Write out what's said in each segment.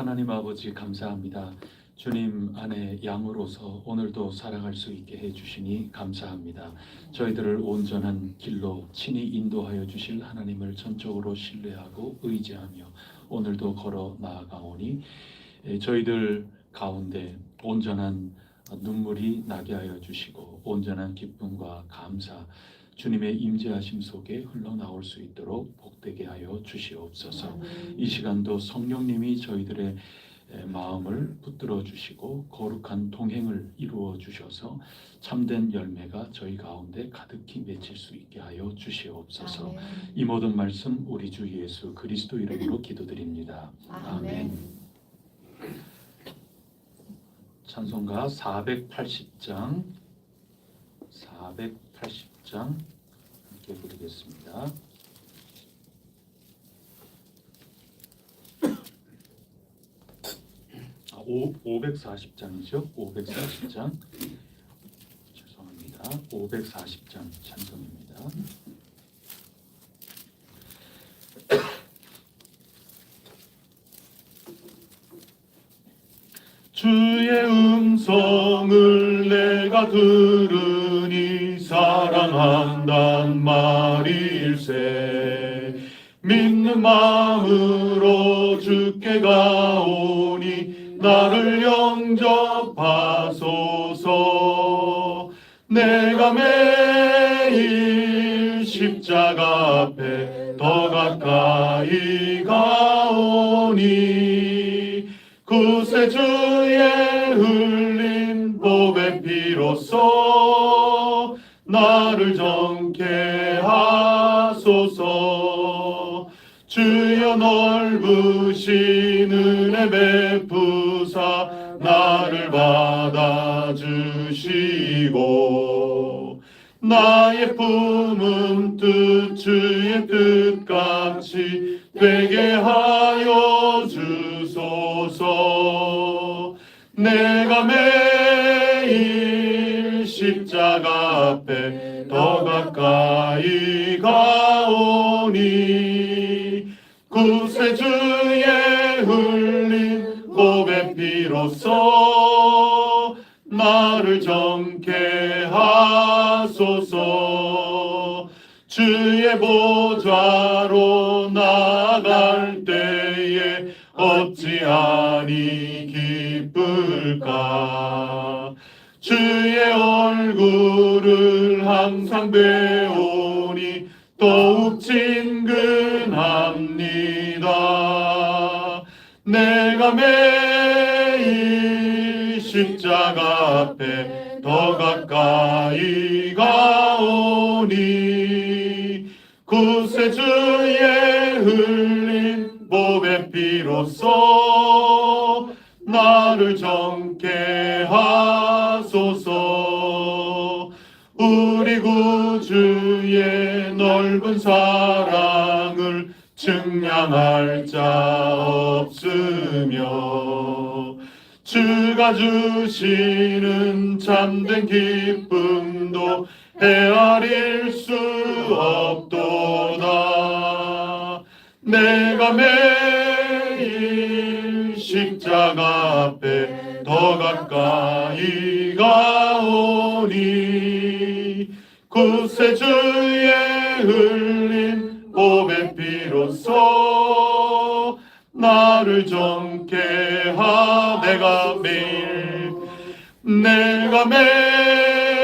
하나님 아버지 감사합니다. 주님 안에 양으로서 오늘도 살아갈 수 있게 해주시니 감사합니다. 저희들을 온전한 길로 친히 인도하여 주실 하나님을 전적으로 신뢰하고 의지하며 오늘도 걸어 나아가오니 저희들 가운데 온전한 눈물이 나게 하여 주시고 온전한 기쁨과 감사 주님의 임재하심 속에 흘러나올 수 있도록 복되게 하여 주시옵소서. 이 시간도 성령님이 저희들의 마음을 붙들어 주시고 거룩한 동행을 이루어 주셔서 참된 열매가 저희 가운데 가득히 맺힐 수 있게 하여 주시옵소서. 아멘. 이 모든 말씀 우리 주 예수 그리스도 이름으로 기도드립니다. 아멘. 찬송가 480장 함께 부르겠습니다. 540장이죠. 540장 죄송합니다. 540장 찬송입니다. 주의 음성을 내가 들으니 사랑한단 말일세. 믿는 마음으로 주께 가오니 나를 영접하소서. 내가 매일 십자가 앞에 더 가까이 가오니 구세주의 흘린 보배 피로써 나를 정케 하소서. 주여 넓으신 은혜 베푸사 나를 받아주시고 나의 품은 뜻 주의 뜻같이 되게 하여 주소서. 내가 매일 십자가 앞에 더 가까이 가오니 구세주의 흘린 보배 피로써 나를 정케 하소서. 주의 보좌로 나아갈 때에 어찌하니 기쁠까. 주의 얼굴을 항상 배우니 더욱 친근합니다. 내가 매일 십자가 앞에 더 가까이 가오니 구세주의 흘린 보배 피로써 나를 정케 하소서. 우리 구주의 넓은 사랑을 측량할 자 없으며 주가 주시는 참된 기쁨도 헤아릴 수 없도다. 내가 매일 십자가 앞에 더 가까이 가오니 구세주의 흘린 보배 피로써 나를 정케 내가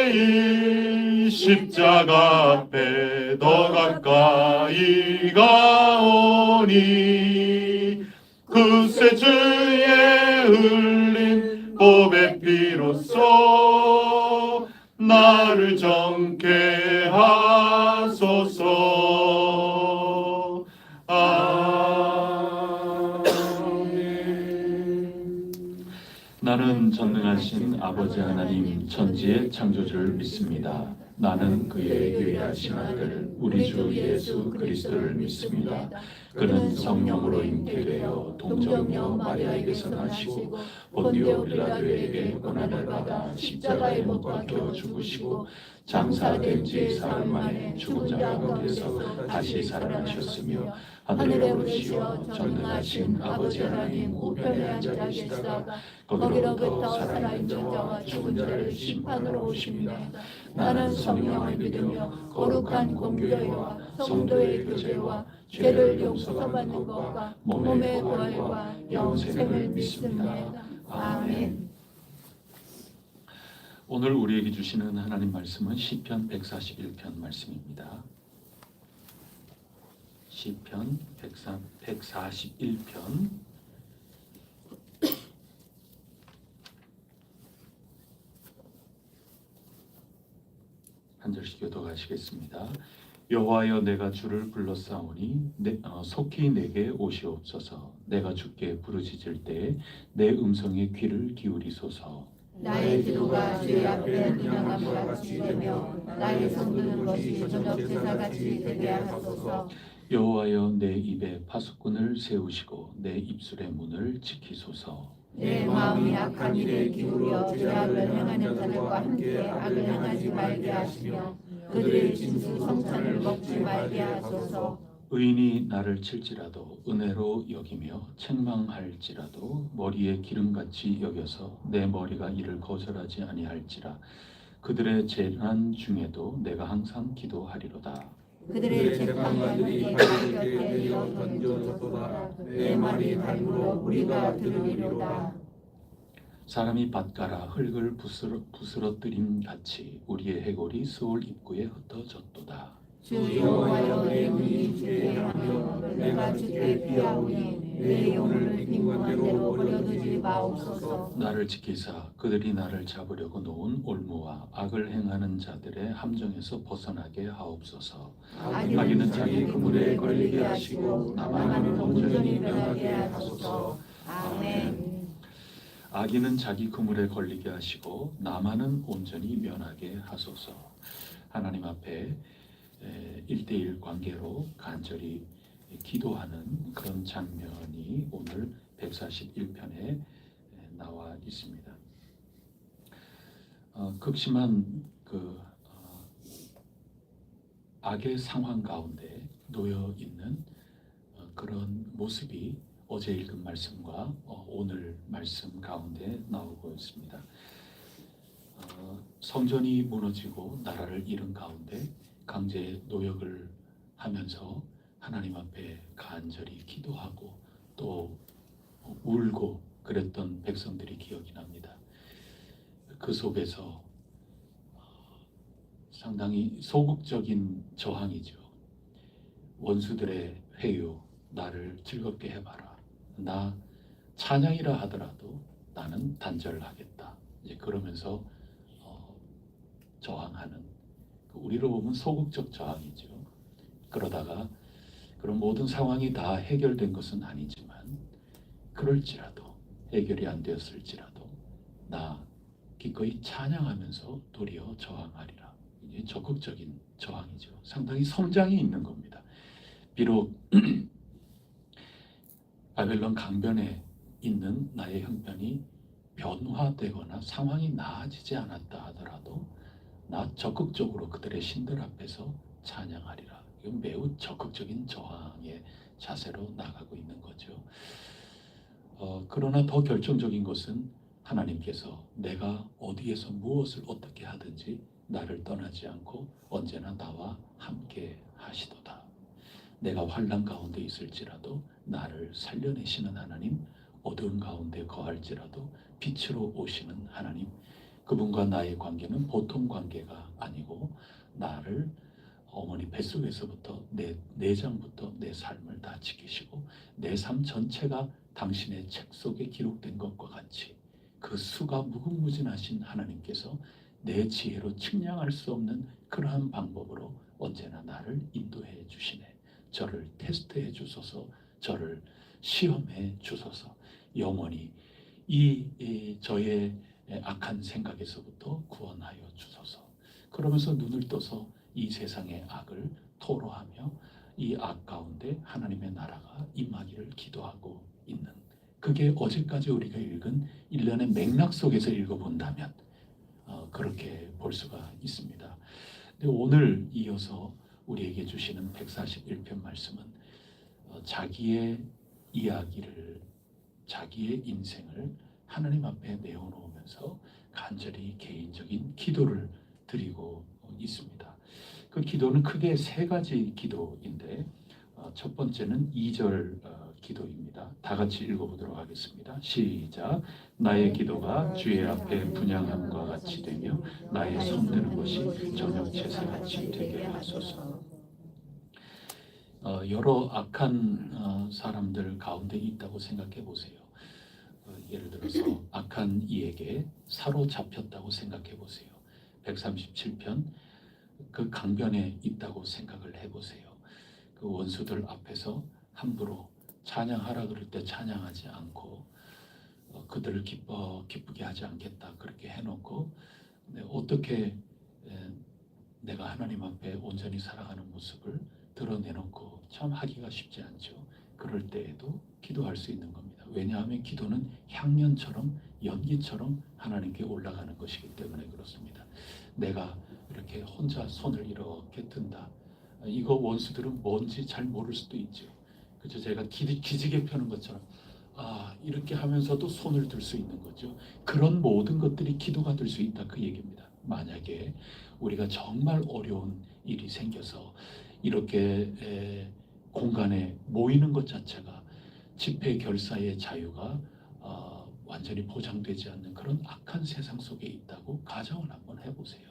매일 십자가 앞에 더 가까이 가오니 구세주의 흘린 보배 피로써 나를 정케 하소서. 나는 전능하신 아버지 하나님 천지의 창조주를 믿습니다. 나는 그의 유일하신 아들 우리 주 예수 그리스도를 믿습니다. 그는 성령으로 잉태되어 동정녀 마리아에게서 나시고 본디오 빌라도에게 고난을 받아 십자가에 못 박혀 죽으시고 장사된 지 사흘 만에 죽은 자 가운데서 다시 살아나셨으며 하늘에 오르시어 전능하신 아버지 하나님 우편에 앉아 계시다가 거기로부터 살아있는 자와 죽은 자를 심판으로 오십니다. 나는 성령을 믿으며 거룩한 공교회와 성도의 교제와 죄를 용서받는 것과 몸의 부활과 영생을 믿습니다. 아멘. 오늘 우리에게 주시는 하나님 말씀은 시편 141편 말씀입니다. 시편 141편 한 절씩 교독하시겠습니다. 여호와여 내가 주를 불렀사오니 속히 내게 오시옵소서. 내가 주께 부르짖을 때에 내 음성에 귀를 기울이소서. 나의 기도가 주의 앞에 은양함과 같이 되며 나의 손드는 것이 저녁 제사같이 되게 하소서. 여호와여 내 입에 파수꾼을 세우시고 내 입술의 문을 지키소서. 내 마음이 악한 일에 기울여 죄악을 행하는 자들과 함께 악을 행하지 말게 하시며 그들의 진수 성찬을 먹지 말게 하소서. 의인이 나를 칠지라도 은혜로 여기며 책망할지라도 머리에 기름같이 여겨서 내 머리가 이를 거절하지 아니할지라. 그들의 재난 중에도 내가 항상 기도하리로다. 그들의 재판관들이 내 곁에 내어 던져졌도다. 내 말이 닮으로 우리가 들으리로다. 사람이 밭가라 흙을 부스러뜨림 같이 우리의 해골이 스올 입구에 흩어졌도다. 주 여호와여 내 눈이 주께 향하며 내가 주께 피하오니 내 영혼을 빈곤한 대로 버려두지 마옵소서. 나를 지키사 그들이 나를 잡으려고 놓은 올무와 악을 행하는 자들의 함정에서 벗어나게 하옵소서. 악인은 자기 그물에 걸리게 하시고 나만은 온전히 면하게 하소서. 아멘. 악인은 자기 그물에 걸리게 하시고 나만은 온전히 면하게 하소서. 하나님 앞에 1대1 관계로 간절히 기도하는 그런 장면이 오늘 141편에 나와 있습니다. 극심한 악의 상황 가운데 놓여 있는 그런 모습이 어제 읽은 말씀과 오늘 말씀 가운데 나오고 있습니다. 성전이 무너지고 나라를 잃은 가운데 강제 노역을 하면서 하나님 앞에 간절히 기도하고 또 울고 그랬던 백성들이 기억이 납니다. 그 속에서 상당히 소극적인 저항이죠. 원수들의 회유, 나를 즐겁게 해봐라. 나 찬양이라 하더라도 나는 단절하겠다. 이제 그러면서 저항하는, 우리로 보면 소극적 저항이죠. 그러다가 그런 모든 상황이 다 해결된 것은 아니지만 그럴지라도 해결이 안 되었을지라도 나 기꺼이 찬양하면서 도리어 저항하리라. 이게 적극적인 저항이죠. 상당히 성장이 있는 겁니다. 비록 바벨론 강변에 있는 나의 형편이 변화되거나 상황이 나아지지 않았다 하더라도 나 적극적으로 그들의 신들 앞에서 찬양하리라. 이건 매우 적극적인 저항의 자세로 나가고 있는 거죠. 그러나 더 결정적인 것은 하나님께서 내가 어디에서 무엇을 어떻게 하든지 나를 떠나지 않고 언제나 나와 함께 하시도다. 내가 환난 가운데 있을지라도 나를 살려내시는 하나님, 어두운 가운데 거할지라도 빛으로 오시는 하나님, 그분과 나의 관계는 보통 관계가 아니고 나를 어머니 뱃속에서부터 내 내장부터 내 삶을 다 지키시고 내 삶 전체가 당신의 책 속에 기록된 것과 같이 그 수가 무궁무진하신 하나님께서 내 지혜로 측량할 수 없는 그러한 방법으로 언제나 나를 인도해 주시네. 저를 테스트해 주소서. 저를 시험해 주소서. 영원히 이 저의 악한 생각에서부터 구원하여 주소서. 그러면서 눈을 떠서 이 세상의 악을 토로하며 이 악 가운데 하나님의 나라가 임하기를 기도하고 있는 그게 어제까지 우리가 읽은 일련의 맥락 속에서 읽어본다면 그렇게 볼 수가 있습니다. 근데 오늘 이어서 우리에게 주시는 141편 말씀은 자기의 이야기를, 자기의 인생을 하나님 앞에 내어놓으면서 간절히 개인적인 기도를 드리고 있습니다. 그 기도는 크게 세 가지 기도인데 첫 번째는 2절 기도입니다. 다 같이 읽어보도록 하겠습니다. 시작. 나의 기도가 주의 앞에 분향함과 같이 되며 나의 손드는 것이 저녁 제사같이 되게 하소서. 여러 악한 사람들 가운데 있다고 생각해 보세요. 예를 들어서 악한 이에게 사로잡혔다고 생각해 보세요. 137편 그 강변에 있다고 생각을 해보세요. 그 원수들 앞에서 함부로 찬양하라 그럴 때 찬양하지 않고 그들을 기쁘게 하지 않겠다 그렇게 해놓고 어떻게 내가 하나님 앞에 온전히 살아가는 모습을 드러내놓고 참 하기가 쉽지 않죠. 그럴 때에도 기도할 수 있는 겁니다. 왜냐하면 기도는 향연처럼 연기처럼 하나님께 올라가는 것이기 때문에 그렇습니다. 내가 이렇게 혼자 손을 이렇게 든다. 이거 원수들은 뭔지 잘 모를 수도 있죠. 그죠? 제가 기지개 펴는 것처럼 이렇게 하면서도 손을 들 수 있는 거죠. 그런 모든 것들이 기도가 될 수 있다 그 얘기입니다. 만약에 우리가 정말 어려운 일이 생겨서 이렇게 공간에 모이는 것 자체가 집회 결사의 자유가 완전히 보장되지 않는 그런 악한 세상 속에 있다고 가정을 한번 해보세요.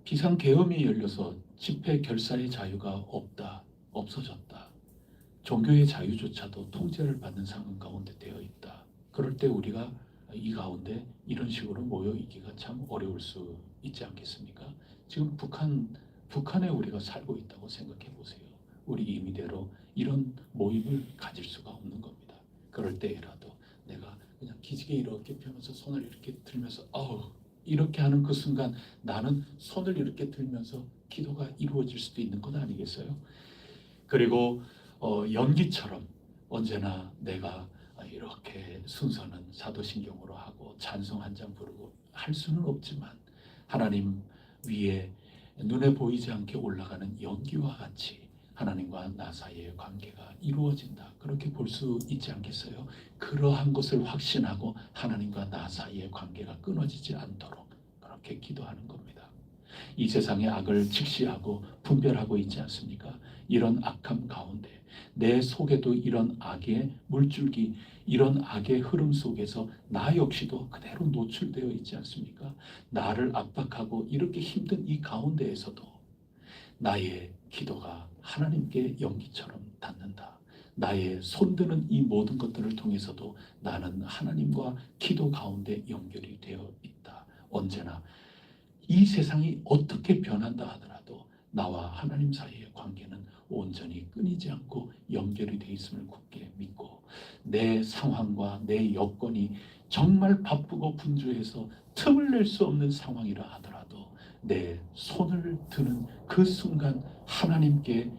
비상계엄이 열려서 집회 결사의 자유가 없어졌다. 종교의 자유조차도 통제를 받는 상황 가운데 되어 있다. 그럴 때 우리가 이 가운데 이런 식으로 모여 있기가 참 어려울 수 있지 않겠습니까? 지금 북한에 우리가 살고 있다고 생각해 보세요. 우리 임의대로 이런 모임을 가질 수가 없는 겁니다. 그럴 때라도 내가 그냥 기지개 이렇게 펴면서 손을 이렇게 들면서 이렇게 하는 그 순간 나는 손을 이렇게 들면서 기도가 이루어질 수도 있는 것 아니겠어요? 그리고 연기처럼 언제나 내가 이렇게 순서는 사도신경으로 하고 찬송 한 장 부르고 할 수는 없지만 하나님 위에 눈에 보이지 않게 올라가는 연기와 같이 하나님과 나 사이의 관계가 이루어진다. 그렇게 볼 수 있지 않겠어요? 그러한 것을 확신하고 하나님과 나 사이의 관계가 끊어지지 않도록 그렇게 기도하는 겁니다. 이 세상의 악을 직시하고 분별하고 있지 않습니까? 이런 악함 가운데 내 속에도 이런 악의 물줄기, 이런 악의 흐름 속에서 나 역시도 그대로 노출되어 있지 않습니까? 나를 압박하고 이렇게 힘든 이 가운데에서도 나의 기도가 하나님께 연기처럼 닿는다. 나의 손드는 이 모든 것들을 통해서도 나는 하나님과 기도 가운데 연결이 되어 있다. 언제나 이 세상이 어떻게 변한다 하더라도 나와 하나님 사이의 관계는 온전히 끊이지 않고 연결이 되어 있음을 굳게 믿고 내 상황과 내 여건이 정말 바쁘고 분주해서 틈을 낼 수 없는 상황이라 하더라도 내 손을 드는 그 순간 하나님께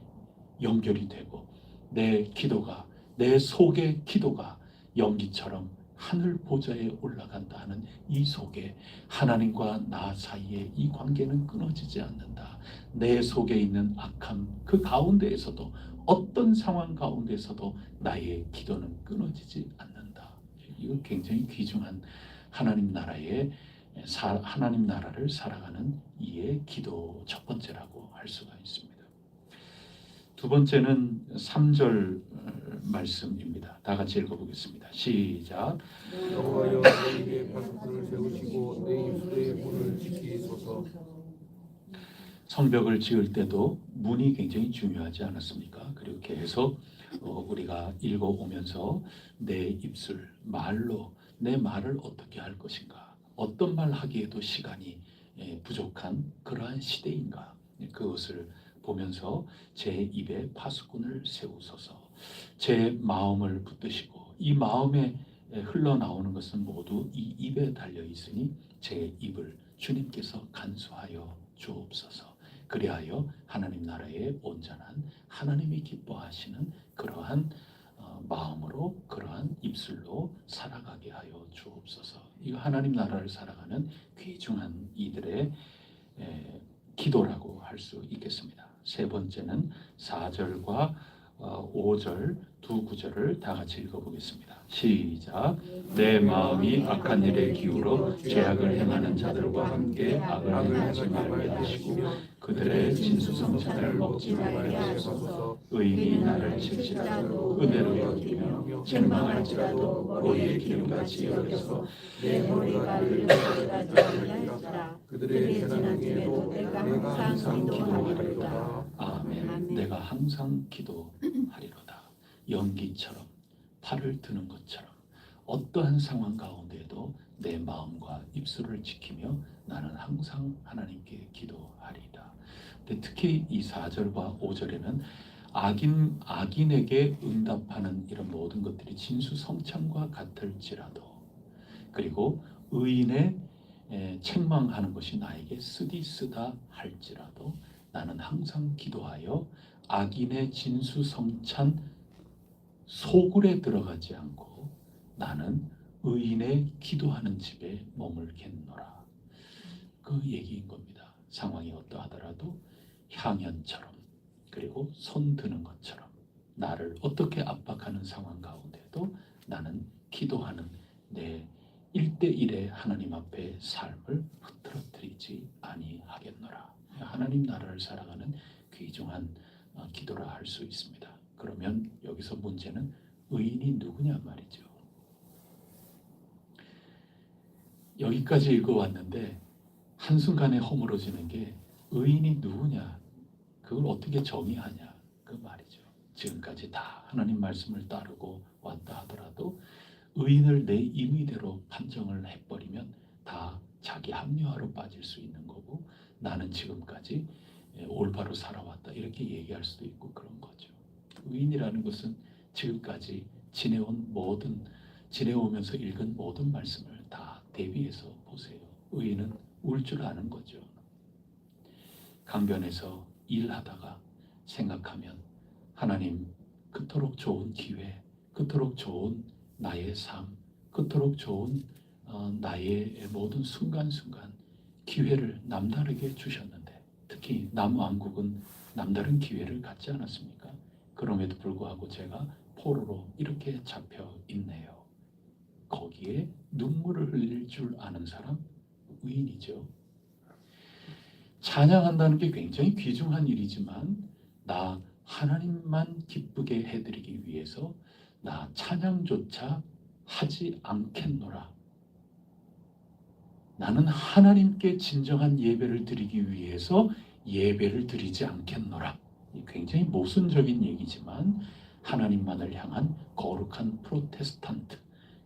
연결이 되고 내 기도가, 내 속의 기도가 연기처럼 하늘 보좌에 올라간다 하는 이 속에 하나님과 나 사이의 이 관계는 끊어지지 않는다. 내 속에 있는 악함 그 가운데에서도 어떤 상황 가운데서도 나의 기도는 끊어지지 않는다. 이거 굉장히 귀중한 하나님 나라를 살아가는 이의 기도 첫 번째라고 할 수가 있습니다. 두 번째는 3절 말씀입니다. 다 같이 읽어보겠습니다. 시작. 여호와여 내게 반석들을 세우시고 내 입술의 문을 지키소서. 성벽을 지을 때도 문이 굉장히 중요하지 않았습니까? 그리고 계속 우리가 읽어오면서 내 입술, 말로 내 말을 어떻게 할 것인가, 어떤 말 하기에도 시간이 부족한 그러한 시대인가, 그것을 보면서 제 입에 파수꾼을 세우소서. 제 마음을 붙드시고 이 마음에 흘러나오는 것은 모두 이 입에 달려 있으니 제 입을 주님께서 간수하여 주옵소서. 그리하여 하나님 나라의 온전한 하나님이 기뻐하시는 그러한 마음으로 그러한 입술로 살아가게 하여 주옵소서. 이거 하나님 나라를 살아가는 귀중한 이들의 기도라고 할 수 있겠습니다. 세 번째는 4절과 5절 두 구절을 다 같이 읽어보겠습니다. 시작. 내 마음이 악한 일에 기울어 죄악을 행하는 자들과 함께 악을 행하지 말게 하시고 그들의 진수성찬을 먹지 말게 하소서. 의인이 나를 칠지라도 은혜로 여기며 책망할지라도 머리에 기름같이 여겨서 내 머리가 늙어가지 아니하리라. 그들의 재난에도 내가 항상 기도하리로다. 아멘. 내가 항상 기도하리로다. 연기처럼 팔을 드는 것처럼 어떠한 상황 가운데에도 내 마음과 입술을 지키며 나는 항상 하나님께 기도하리이다. 근데 특히 이 4절과 5절에는 악인에게 응답하는 이런 모든 것들이 진수성찬과 같을지라도 그리고 의인의 책망하는 것이 나에게 쓰디쓰다 할지라도 나는 항상 기도하여 악인의 진수성찬 소굴에 들어가지 않고 나는 의인의 기도하는 집에 머물겠노라. 그 얘기인 겁니다. 상황이 어떠하더라도 향연처럼 그리고 손 드는 것처럼 나를 어떻게 압박하는 상황 가운데도 나는 기도하는 내 1대1의 하나님 앞에 삶을 흐트러뜨리지 아니하겠노라. 하나님 나라를 살아가는 귀중한 기도라 할 수 있습니다. 그러면 여기서 문제는 의인이 누구냐 말이죠. 여기까지 읽어왔는데 한순간에 허물어지는 게 의인이 누구냐, 그걸 어떻게 정의하냐 그 말이죠. 지금까지 다 하나님 말씀을 따르고 왔다 하더라도 의인을 내 임의대로 판정을 해버리면 다 자기 합리화로 빠질 수 있는 거고 나는 지금까지 올바로 살아왔다 이렇게 얘기할 수도 있고 그런 거죠. 의인이라는 것은 지금까지 지내오면서 읽은 모든 말씀을 다 대비해서 보세요. 의인은 울 줄 아는 거죠. 강변에서 일하다가 생각하면 하나님 그토록 좋은 기회, 그토록 좋은 나의 삶, 그토록 좋은 나의 모든 순간순간 기회를 남다르게 주셨는데 특히 남왕국은 남다른 기회를 갖지 않았습니까? 그럼에도 불구하고 제가 포로로 이렇게 잡혀 있네요. 거기에 눈물을 흘릴 줄 아는 사람 의인이죠. 찬양한다는 게 굉장히 귀중한 일이지만 나 하나님만 기쁘게 해드리기 위해서 나 찬양조차 하지 않겠노라. 나는 하나님께 진정한 예배를 드리기 위해서 예배를 드리지 않겠노라. 굉장히 모순적인 얘기지만 하나님만을 향한 거룩한 프로테스탄트,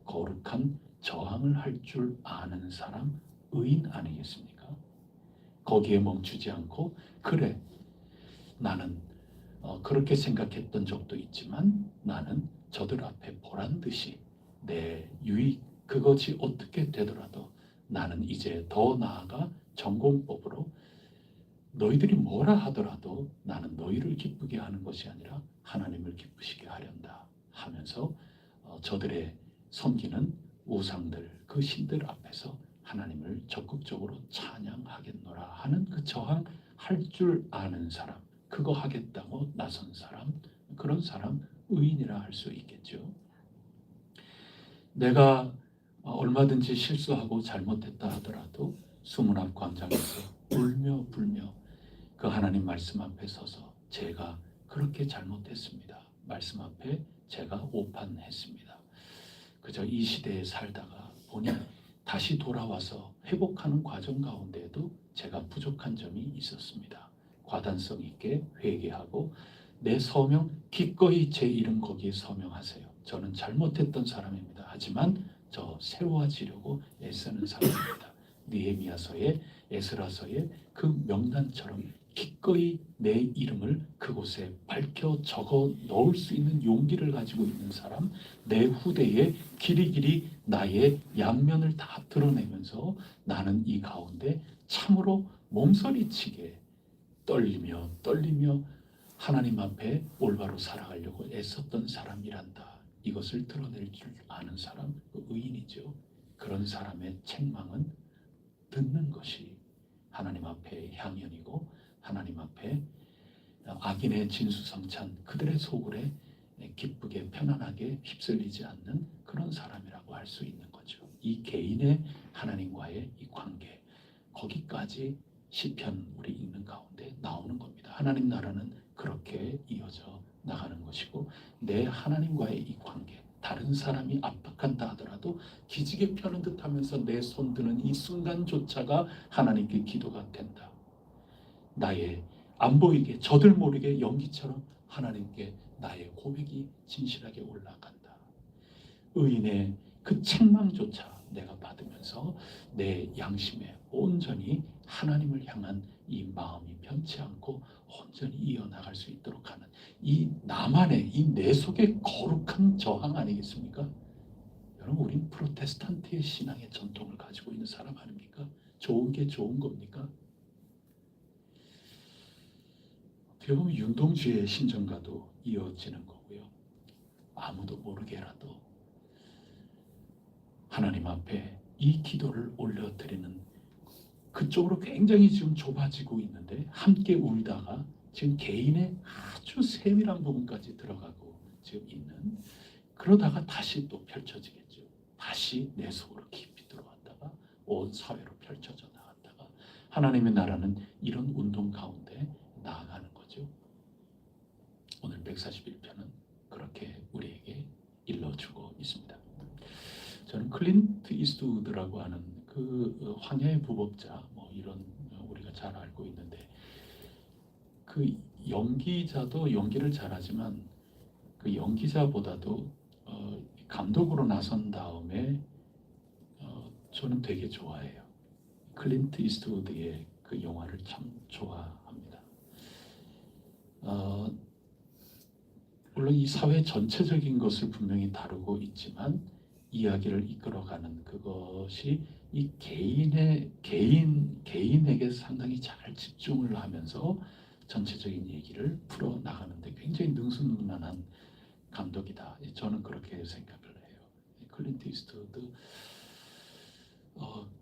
거룩한 저항을 할 줄 아는 사람 의인 아니겠습니까? 거기에 멈추지 않고 그래 나는 그렇게 생각했던 적도 있지만 나는 저들 앞에 보란듯이 내 유익 그것이 어떻게 되더라도 나는 이제 더 나아가 전공법으로 너희들이 뭐라 하더라도 나는 너희를 기쁘게 하는 것이 아니라 하나님을 기쁘시게 하련다 하면서 저들의 섬기는 우상들 그 신들 앞에서 하나님을 적극적으로 찬양하겠노라 하는 그 저항할 줄 아는 사람 그거 하겠다고 나선 사람 그런 사람 의인이라 할 수 있겠죠. 내가 얼마든지 실수하고 잘못했다 하더라도 수문 앞 광장에서 울며 불며 그 하나님 말씀 앞에 서서 제가 그렇게 잘못했습니다. 말씀 앞에 제가 오판했습니다. 그저 이 시대에 살다가 보니 다시 돌아와서 회복하는 과정 가운데에도 제가 부족한 점이 있었습니다. 과단성 있게 회개하고 내 서명 기꺼이 제 이름 거기에 서명하세요. 저는 잘못했던 사람입니다. 하지만 저 새로워지려고 애쓰는 사람입니다. 느헤미야서의 에스라서의 그 명단처럼 기꺼이 내 이름을 그곳에 밝혀 적어 넣을 수 있는 용기를 가지고 있는 사람, 내 후대에 길이길이 나의 양면을 다 드러내면서 나는 이 가운데 참으로 몸서리치게 떨리며 하나님 앞에 올바로 살아가려고 애썼던 사람이란다. 이것을 드러낼 줄 아는 사람, 그 의인이죠. 그런 사람의 책망은 듣는 것이 하나님 앞에 향연이고 하나님 앞에 악인의 진수성찬 그들의 소굴에 기쁘게 편안하게 휩쓸리지 않는 그런 사람이라고 할 수 있는 거죠. 이 개인의 하나님과의 이 관계, 거기까지 시편 우리 읽는 가운데 나오는 겁니다. 하나님 나라는 그렇게 이어져 나가는 것이고, 내 하나님과의 이 관계, 다른 사람이 압박한다 하더라도 기지개 펴는 듯 하면서 내 손 드는 이 순간조차가 하나님께 기도가 된다. 나의 안 보이게 저들 모르게 연기처럼 하나님께 나의 고백이 진실하게 올라간다. 의인의 그 책망조차 내가 받으면서 내 양심에 온전히 하나님을 향한 이 마음이 변치 않고 온전히 이어나갈 수 있도록 하는 이 나만의 이 내 속의 거룩한 저항 아니겠습니까? 여러분, 우린 프로테스탄트의 신앙의 전통을 가지고 있는 사람 아닙니까? 좋은 게 좋은 겁니까? 어떻게 보면 윤동주의 신정과도 이어지는 거고요. 아무도 모르게라도 하나님 앞에 이 기도를 올려드리는, 그쪽으로 굉장히 지금 좁아지고 있는데 함께 울다가 지금 개인의 아주 세밀한 부분까지 들어가고 지금 있는, 그러다가 다시 또 펼쳐지겠죠. 다시 내 속으로 깊이 들어왔다가 온 사회로 펼쳐져 나갔다가 하나님의 나라는 이런 운동 가운데 나아가는 거죠. 오늘 141편은 그렇게 우리에게 일러주고 있습니다. 저는 클린트 이스트우드라고 하는 그 황야의 부법자, 뭐 이런 우리가 잘 알고 있는데, 그 연기자도 연기를 잘하지만 그 연기자보다도 감독으로 나선 다음에 저는 되게 좋아해요. 클린트 이스트우드의 그 영화를 참 좋아합니다. 물론 이 사회 전체적인 것을 분명히 다루고 있지만 이야기를 이끌어가는 그것이 이 개인에게 상당히 잘 집중을 하면서 전체적인 얘기를 풀어 나가는데 굉장히 능수능란한 감독이다. 저는 그렇게 생각을 해요. 클린트 이스트우드,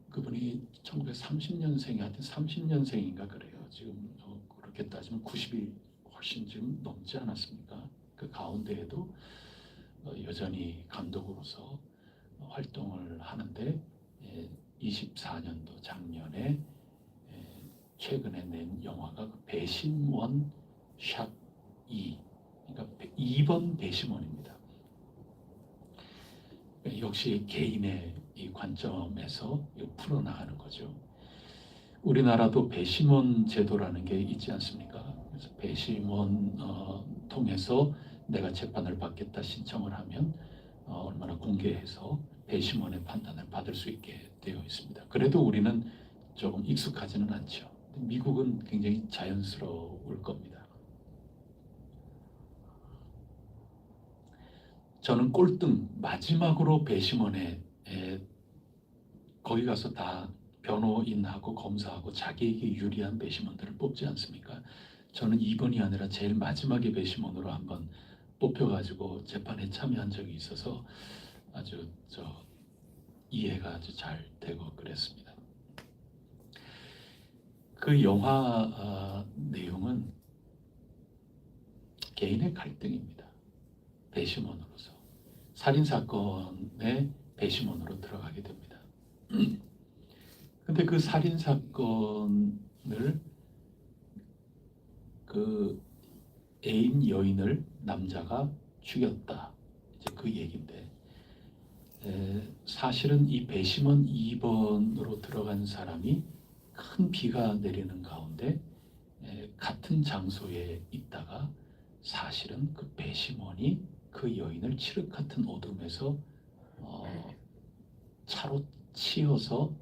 그분이 1930년생이 하여튼 30년생인가 그래요. 지금 그렇게 따지면 90이 훨씬 지금 넘지 않았습니까? 그 가운데에도 여전히 감독으로서 활동을 하는데 24년도 작년에 최근에 낸 영화가 배심원 샵 2, 그러니까 2번 배심원입니다. 역시 개인의 이 관점에서 풀어나가는 거죠. 우리나라도 배심원 제도라는 게 있지 않습니까? 그래서 배심원 통해서 내가 재판을 받겠다 신청을 하면 얼마나 공개해서 배심원의 판단을 받을 수 있게 되어 있습니다. 그래도 우리는 조금 익숙하지는 않죠. 미국은 굉장히 자연스러울 겁니다. 저는 꼴등 마지막으로 배심원에 거기 가서 다 변호인하고 검사하고 자기에게 유리한 배심원들을 뽑지 않습니까? 저는 2번이 아니라 제일 마지막에 배심원으로 한번 뽑혀가지고 재판에 참여한 적이 있어서 아주 이해가 아주 잘 되고 그랬습니다. 그 영화 내용은 개인의 갈등입니다. 배심원으로서 살인사건의 배심원으로 들어가게 됩니다. 근데 그 살인사건을 그 애인 여인을 남자가 죽였다, 이제 그 얘기인데, 사실은 이 배심원 2번으로 들어간 사람이 큰 비가 내리는 가운데 같은 장소에 있다가 사실은 그 배심원이 그 여인을 칠흑 같은 어둠에서 차로 치어서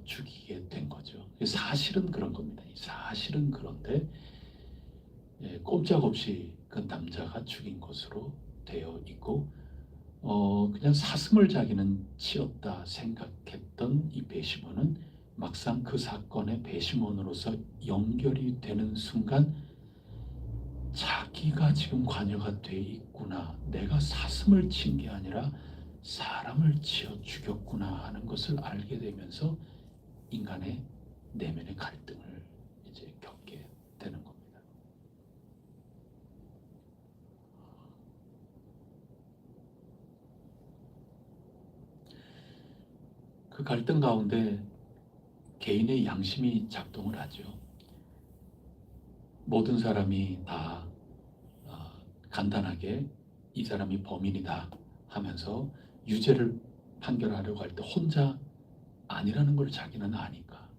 죽이게 된 거죠. 사실은 그런 겁니다. 사실은 그런데 꼼짝없이 그 남자가 죽인 것으로 되어 있고, 그냥 사슴을 자기는 치었다 생각했던 이 배심원은 막상 그 사건의 배심원으로서 연결이 되는 순간 자기가 지금 관여가 돼 있구나, 내가 사슴을 친 게 아니라 사람을 치어 죽였구나 하는 것을 알게 되면서 인간의 내면의 갈등을 이제 겪게 되는 겁니다. 그 갈등 가운데 개인의 양심이 작동을 하죠. 모든 사람이 다 간단하게 이 사람이 범인이다 하면서 유죄를 판결하려고 할 때 혼자 아니라는 걸 자기는 아니까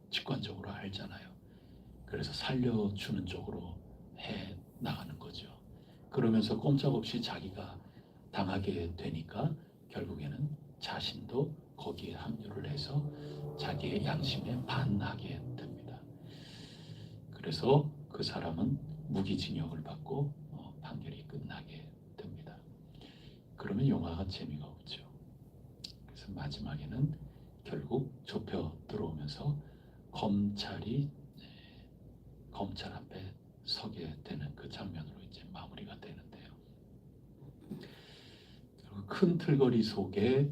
직관적으로 알잖아요. 그래서 살려주는 쪽으로 해 나가는 거죠. 그러면서 꼼짝없이 자기가 당하게 되니까 결국에는 자신도 거기에 합류를 해서 자기의 양심에 반하게 됩니다. 그래서 그 사람은 무기징역을 받고 판결이 끝나게 됩니다. 그러면 영화가 재미가 없죠. 그래서 마지막에는 결국 좁혀 들어오면서 검찰이 검찰 앞에 서게 되는 그 장면으로 이제 마무리가 되는데요. 큰 틀거리 속에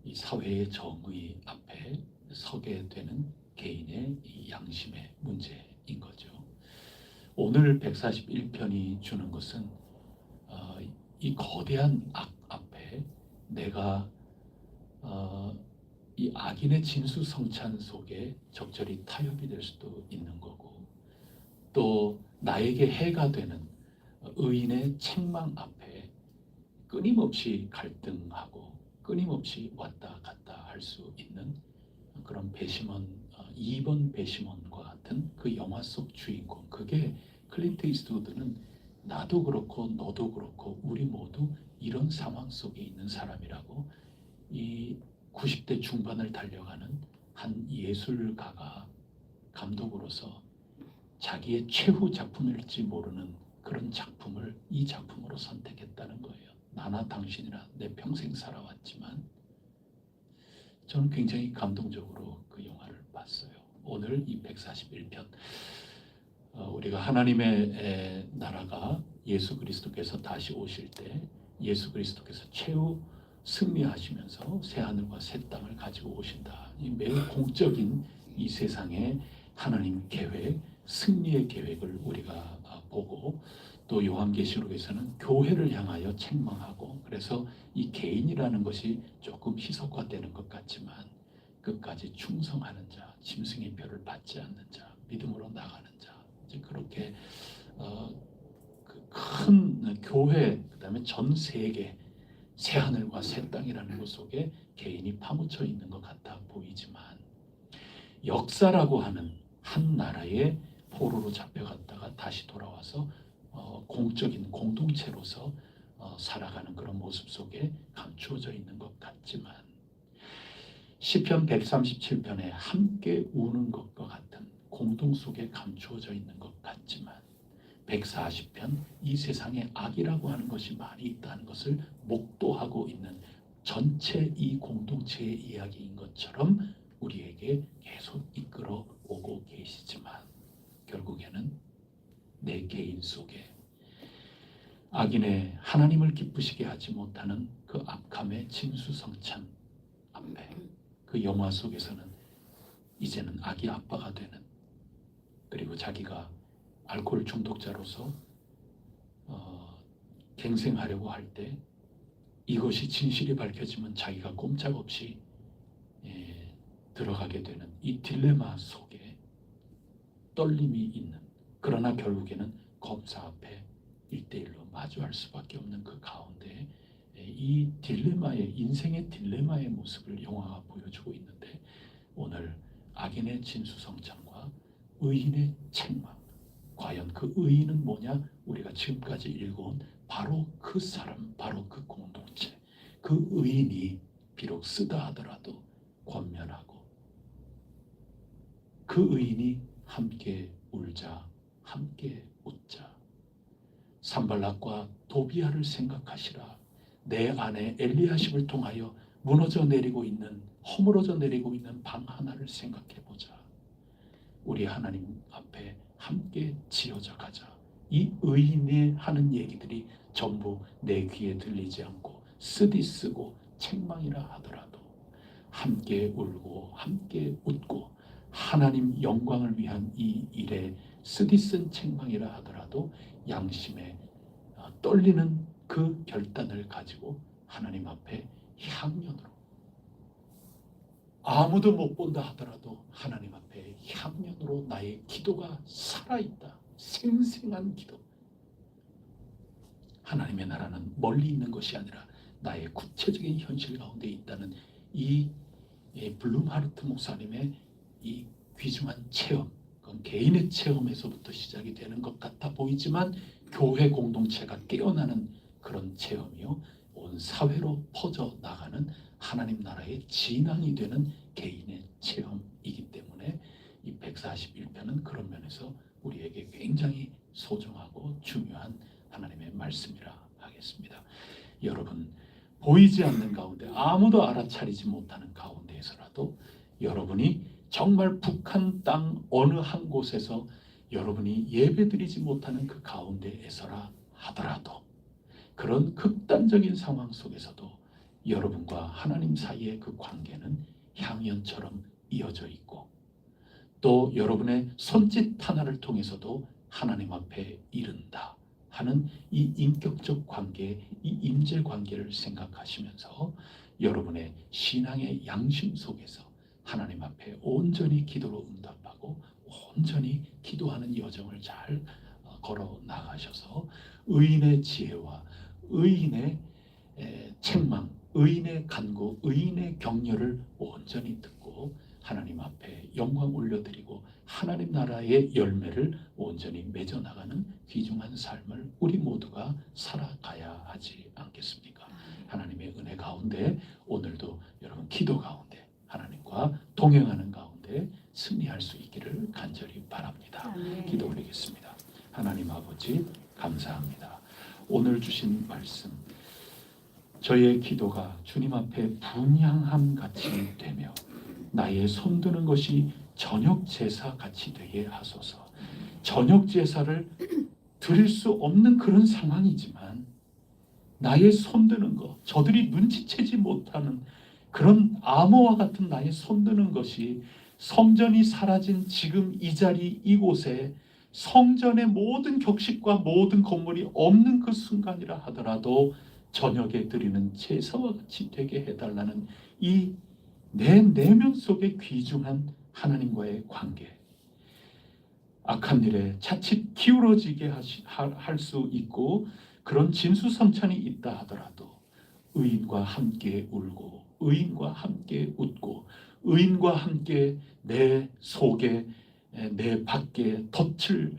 이 사회의 정의 앞에 서게 되는 개인의 이 양심의 문제인 거죠. 오늘 141편이 주는 것은 이 거대한 악 앞에 내가 이 악인의 진수성찬 속에 적절히 타협이 될 수도 있는 거고, 또 나에게 해가 되는 의인의 책망 앞에 끊임없이 갈등하고 끊임없이 왔다 갔다 할 수 있는 그런 배심원, 2번 배심원과 같은 그 영화 속 주인공, 그게 클린트 이스트우드는 나도 그렇고 너도 그렇고 우리 모두 이런 상황 속에 있는 사람이라고, 이 90대 중반을 달려가는 한 예술가가 감독으로서 자기의 최후 작품일지 모르는 그런 작품을 이 작품으로 선택했다는 거예요. 나나 당신이나 내 평생 살아왔지만, 저는 굉장히 감동적으로 그 영화를 봤어요. 오늘 이 141편, 우리가 하나님의 나라가 예수 그리스도께서 다시 오실 때 예수 그리스도께서 최후 승리하시면서 새 하늘과 새 땅을 가지고 오신다. 이 매우 공적인 이 세상의 하나님 계획, 승리의 계획을 우리가 보고, 또 요한계시록에서는 교회를 향하여 책망하고, 그래서 이 개인이라는 것이 조금 희석화되는 것 같지만 끝까지 충성하는 자, 짐승의 뼈를 받지 않는 자, 믿음으로 나가는 자, 이제 그렇게 그 큰 교회, 그다음에 전 세계 새 하늘과 새 땅이라는 것 속에 개인이 파묻혀 있는 것 같아 보이지만, 역사라고 하는 한 나라의 포로로 잡혀갔다가 다시 돌아와서 공적인 공동체로서 살아가는 그런 모습 속에 감추어져 있는 것 같지만, 시편 137편에 함께 우는 것과 같은 공동 속에 감추어져 있는 것 같지만, 140편 이 세상에 악이라고 하는 것이 많이 있다는 것을 목도하고 있는 전체 이 공동체의 이야기인 것처럼 우리에게 계속 이끌어 오고 계시지만, 결국에는 내 개인 속에 악인의 하나님을 기쁘시게 하지 못하는 그 악함의 진수성찬 앞에, 그 영화 속에서는 이제는 악이 아빠가 되는, 그리고 자기가 알코올 중독자로서 갱생하려고 할 때 이것이 진실이 밝혀지면 자기가 꼼짝없이 들어가게 되는 이 딜레마 속에 떨림이 있는, 그러나 결국에는 검사 앞에 1대1로 마주할 수밖에 없는 그 가운데 이 딜레마의, 인생의 딜레마의 모습을 영화가 보여주고 있는데, 오늘 악인의 진수성찬과 의인의 책망, 과연 그 의인은 뭐냐? 우리가 지금까지 읽어온 바로 그 사람, 바로 그 공동체, 그 의인이 비록 쓰다 하더라도 권면하고, 그 의인이 함께 울자, 함께 웃자. 산발락과 도비아를 생각하시라. 내 아내 엘리야십을 통하여 무너져 내리고 있는, 허물어져 내리고 있는 방 하나를 생각해 보자. 우리 하나님 앞에 함께 지어져 가자. 이 의인이 하는 얘기들이 전부 내 귀에 들리지 않고 쓰디쓰고 책망이라 하더라도 함께 울고 함께 웃고 하나님 영광을 위한 이 일에 쓰디쓴 책망이라 하더라도 양심에 떨리는 그 결단을 가지고 하나님 앞에 향연으로, 아무도 못 본다 하더라도 하나님 앞에 향연으로 나의 기도가 살아있다. 생생한 기도. 하나님의 나라는 멀리 있는 것이 아니라 나의 구체적인 현실 가운데 있다는 이 블룸하르트 목사님의 이 귀중한 체험, 그건 개인의 체험에서부터 시작이 되는 것 같아 보이지만 교회 공동체가 깨어나는 그런 체험이요, 온 사회로 퍼져나가는 하나님 나라의 진앙이 되는 개인의 체험이기 때문에 이 141편은 그런 면에서 우리에게 굉장히 소중하고 중요한 하나님의 말씀이라 하겠습니다. 여러분, 보이지 않는 가운데, 아무도 알아차리지 못하는 가운데에서라도 여러분이 정말 북한 땅 어느 한 곳에서 여러분이 예배드리지 못하는 그 가운데에서라 하더라도, 그런 극단적인 상황 속에서도 여러분과 하나님 사이의 그 관계는 향연처럼 이어져 있고, 또 여러분의 손짓 하나를 통해서도 하나님 앞에 이른다 하는 이 인격적 관계, 이 임재 관계를 생각하시면서 여러분의 신앙의 양심 속에서 하나님 앞에 온전히 기도로 응답하고 온전히 기도하는 여정을 잘 걸어 나가셔서 의인의 지혜와 의인의 책망, 의인의 간구, 의인의 격려를 온전히 듣고 하나님 앞에 영광 올려드리고 하나님 나라의 열매를 온전히 맺어나가는 귀중한 삶을 우리 모두가 살아가야 하지 않겠습니까? 하나님의 은혜 가운데 오늘도 여러분 기도 가운데 하나님과 동행하는 가운데 승리할 수 있기를 간절히 바랍니다. 기도 올리겠습니다. 하나님 아버지 감사합니다. 오늘 주신 말씀, 저의 기도가 주님 앞에 분향함 같이 되며 나의 손드는 것이 저녁 제사 같이 되게 하소서. 저녁 제사를 드릴 수 없는 그런 상황이지만 나의 손드는 것, 저들이 눈치채지 못하는 그런 암호와 같은 나의 손드는 것이 성전이 사라진 지금 이 자리 이곳에 성전의 모든 격식과 모든 건물이 없는 그 순간이라 하더라도 저녁에 드리는 제사와 같이 되게 해달라는 이 내 내면 속에 귀중한 하나님과의 관계, 악한 일에 자칫 기울어지게 할 수 있고 그런 진수성찬이 있다 하더라도 의인과 함께 울고 의인과 함께 웃고 의인과 함께 내 속에 내 밖에 덫을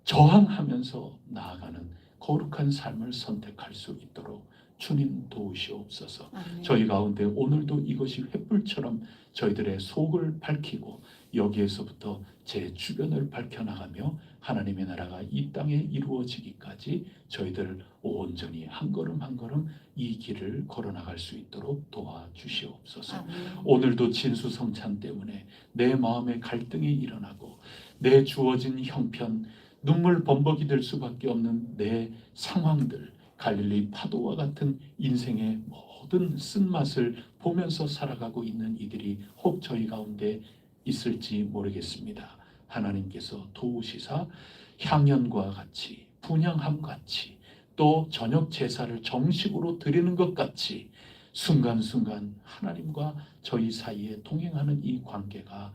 저항하면서 나아가는 거룩한 삶을 선택할 수 있도록 주님 도우시옵소서. 저희 가운데 오늘도 이것이 횃불처럼 저희들의 속을 밝히고 여기에서부터 제 주변을 밝혀나가며 하나님의 나라가 이 땅에 이루어지기까지 저희들 온전히 한 걸음 한 걸음 이 길을 걸어나갈 수 있도록 도와주시옵소서. 오늘도 진수성찬 때문에 내 마음에 갈등이 일어나고 내 주어진 형편, 눈물 범벅이 될 수밖에 없는 내 상황들, 갈릴리 파도와 같은 인생의 모든 쓴맛을 보면서 살아가고 있는 이들이 혹 저희 가운데 있을지 모르겠습니다. 하나님께서 도우시사 향연과 같이 분향함 같이 또 저녁 제사를 정식으로 드리는 것 같이 순간순간 하나님과 저희 사이에 동행하는 이 관계가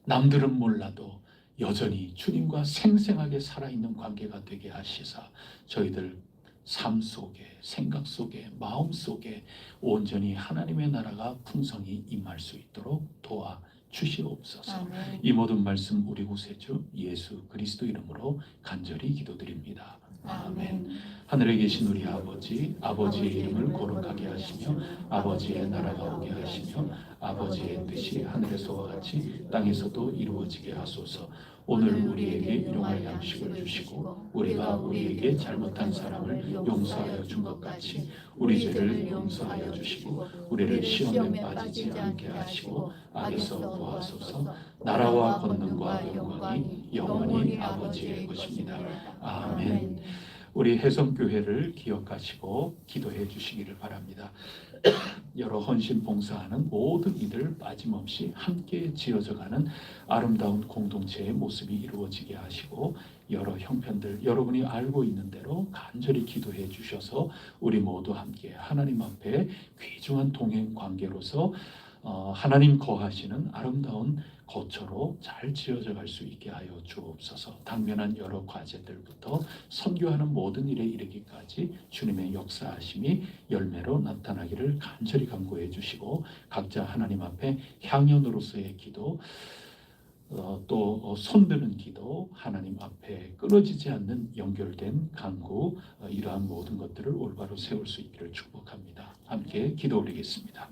남들은 몰라도 여전히 주님과 생생하게 살아있는 관계가 되게 하시사 저희들 삶 속에, 생각 속에, 마음 속에 온전히 하나님의 나라가 풍성히 임할 수 있도록 도와주시옵소서. 이 모든 말씀 우리 구세주 예수 그리스도 이름으로 간절히 기도드립니다. 아멘. 하늘에 계신 우리 아버지, 아버지의 이름을 거룩하게 하시며 아버지의 나라가 오게 하시며 아버지의 뜻이 하늘에서와 같이 땅에서도 이루어지게 하소서. 오늘 우리에게 일용할 양식을 주시고 우리가 우리에게 잘못한 사람을 용서하여 준 것 같이 우리 죄를 용서하여 주시고 우리를 시험에 빠지지 않게 하시고 악에서 구하소서. 나라와 권능과 영광이 영원히 아버지의 것입니다. 아멘. 우리 혜성교회를 기억하시고 기도해 주시기를 바랍니다. 여러 헌신 봉사하는 모든 이들 빠짐없이 함께 지어져가는 아름다운 공동체의 모습이 이루어지게 하시고 여러 형편들 여러분이 알고 있는 대로 간절히 기도해 주셔서 우리 모두 함께 하나님 앞에 귀중한 동행 관계로서 하나님 거하시는 아름다운 거처로 잘 지어져 갈 수 있게 하여 주옵소서. 당면한 여러 과제들부터 선교하는 모든 일에 이르기까지 주님의 역사하심이 열매로 나타나기를 간절히 간구해 주시고 각자 하나님 앞에 향연으로서의 기도 또 손드는 기도 하나님 앞에 끊어지지 않는 연결된 간구 이러한 모든 것들을 올바로 세울 수 있기를 축복합니다. 함께 기도 올리겠습니다.